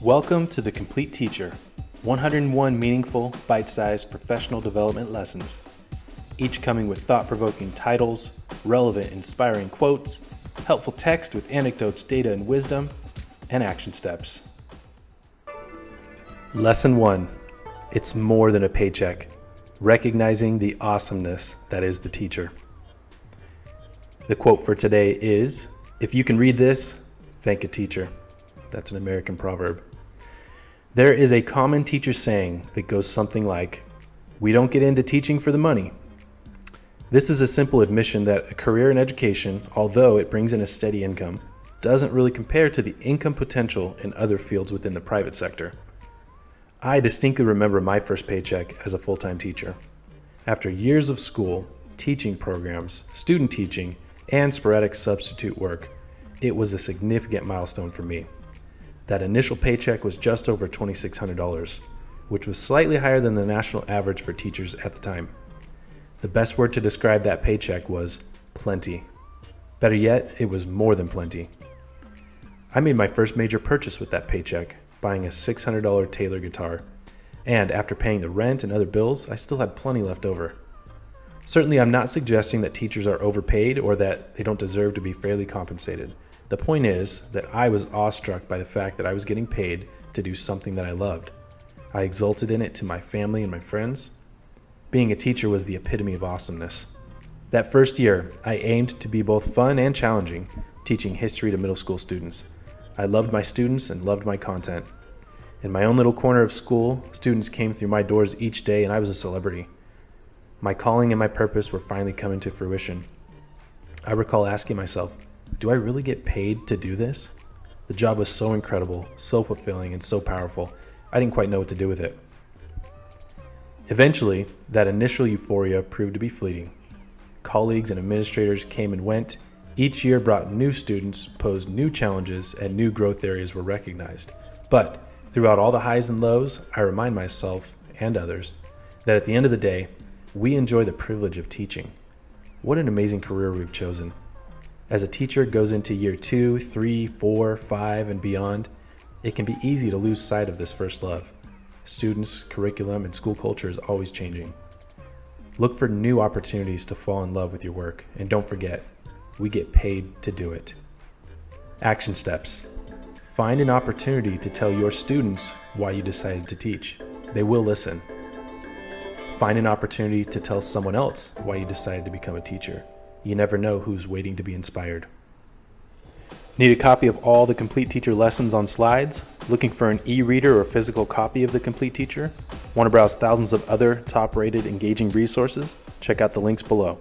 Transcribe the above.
Welcome to The Complete Teacher, 101 meaningful, bite-sized professional development lessons, each coming with thought-provoking titles, relevant, inspiring quotes, helpful text with anecdotes, data, and wisdom, and action steps. Lesson 1. It's more than a paycheck. Recognizing the awesomeness that is the teacher. The quote for today is, "If you can read this, thank a teacher." That's an American proverb. There is a common teacher saying that goes something like, "We don't get into teaching for the money." This is a simple admission that a career in education, although it brings in a steady income, doesn't really compare to the income potential in other fields within the private sector. I distinctly remember my first paycheck as a full-time teacher. After years of school, teaching programs, student teaching, and sporadic substitute work, it was a significant milestone for me. That initial paycheck was just over $2,600, which was slightly higher than the national average for teachers at the time. The best word to describe that paycheck was plenty. Better yet, it was more than plenty. I made my first major purchase with that paycheck, buying a $600 Taylor guitar, and after paying the rent and other bills, I still had plenty left over. Certainly, I'm not suggesting that teachers are overpaid or that they don't deserve to be fairly compensated. The point is that I was awestruck by the fact that I was getting paid to do something that I loved. I exulted in it to my family and my friends. Being a teacher was the epitome of awesomeness. That first year, I aimed to be both fun and challenging, teaching history to middle school students. I loved my students and loved my content. In my own little corner of school, students came through my doors each day and I was a celebrity. My calling and my purpose were finally coming to fruition. I recall asking myself, do I really get paid to do this? The job was so incredible, so fulfilling, and so powerful, I didn't quite know what to do with it. Eventually, that initial euphoria proved to be fleeting. Colleagues and administrators came and went. Each year brought new students, posed new challenges, and new growth areas were recognized. But throughout all the highs and lows, I remind myself and others that at the end of the day, we enjoy the privilege of teaching. What an amazing career we've chosen. As a teacher goes into year 2, 3, 4, 5, and beyond, it can be easy to lose sight of this first love. Students, curriculum, and school culture is always changing. Look for new opportunities to fall in love with your work, and don't forget, we get paid to do it. Action steps. Find an opportunity to tell your students why you decided to teach. They will listen. Find an opportunity to tell someone else why you decided to become a teacher. You never know who's waiting to be inspired. Need a copy of all the Complete Teacher lessons on slides? Looking for an e-reader or physical copy of the Complete Teacher? Want to browse thousands of other top-rated, engaging resources? Check out the links below.